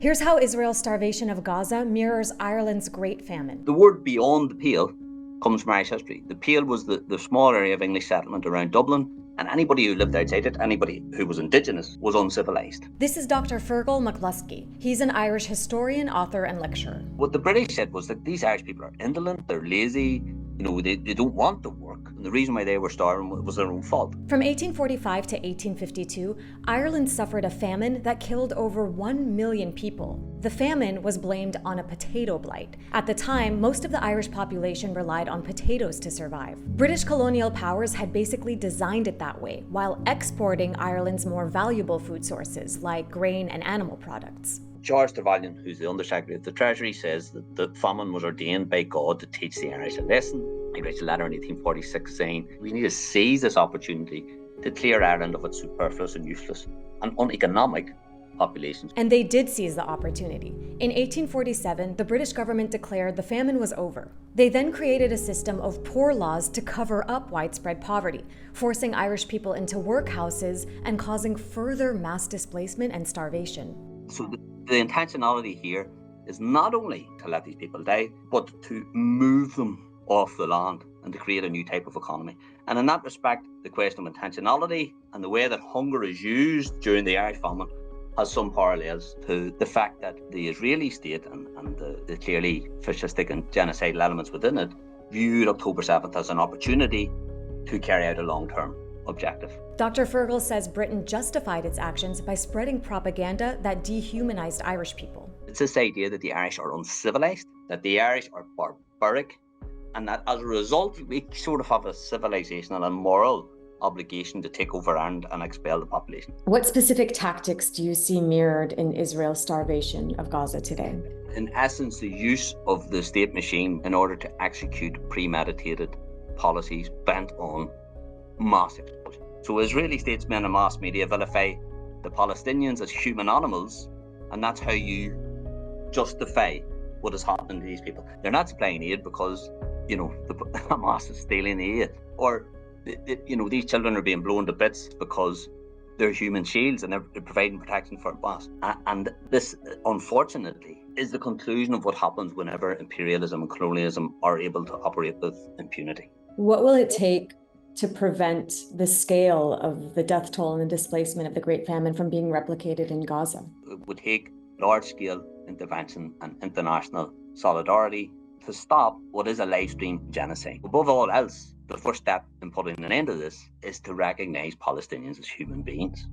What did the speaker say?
Here's how Israel's starvation of Gaza mirrors Ireland's Great Famine. The word beyond the Pale comes from Irish history. The Pale was the small area of English settlement around Dublin, and anybody who lived outside it, anybody who was indigenous, was uncivilised. This is Dr. Fergal McCluskey. He's an Irish historian, author, and lecturer. What the British said was that these Irish people are indolent, they're lazy, they don't want to work. And the reason why they were starving was their own fault. From 1845 to 1852, Ireland suffered a famine that killed over 1 million people. The famine was blamed on a potato blight. At the time, most of the Irish population relied on potatoes to survive. British colonial powers had basically designed it that way, while exporting Ireland's more valuable food sources like grain and animal products. George Trevelyan, who's the Undersecretary of the Treasury, says that the famine was ordained by God to teach the Irish a lesson. He writes a letter in 1846 saying, we need to seize this opportunity to clear Ireland of its superfluous and useless and uneconomic populations. And they did seize the opportunity. In 1847, the British government declared the famine was over. They then created a system of poor laws to cover up widespread poverty, forcing Irish people into workhouses and causing further mass displacement and starvation. So the intentionality here is not only to let these people die, but to move them off the land and to create a new type of economy. And in that respect, the question of intentionality and the way that hunger is used during the Irish famine has some parallels to the fact that the Israeli state and the clearly fascistic and genocidal elements within it viewed October 7th as an opportunity to carry out a long-term objective. Dr. Fergal says Britain justified its actions by spreading propaganda that dehumanized Irish people. It's this idea that the Irish are uncivilized, that the Irish are barbaric, and that as a result, we sort of have a civilizational and moral obligation to take over and expel the population. What specific tactics do you see mirrored in Israel's starvation of Gaza today? In essence, the use of the state machine in order to execute premeditated policies bent on mass explosion. So Israeli statesmen and mass media vilify the Palestinians as human animals, and that's how you justify what is happening to these people. They're not supplying aid because, the Hamas is stealing the aid, or these children are being blown to bits because they're human shields and they're providing protection for Hamas. And this, unfortunately, is the conclusion of what happens whenever imperialism and colonialism are able to operate with impunity. What will it take to prevent the scale of the death toll and the displacement of the Great Famine from being replicated in Gaza? It would take large-scale intervention and international solidarity to stop what is a live-stream genocide. Above all else, the first step in putting an end to this is to recognise Palestinians as human beings.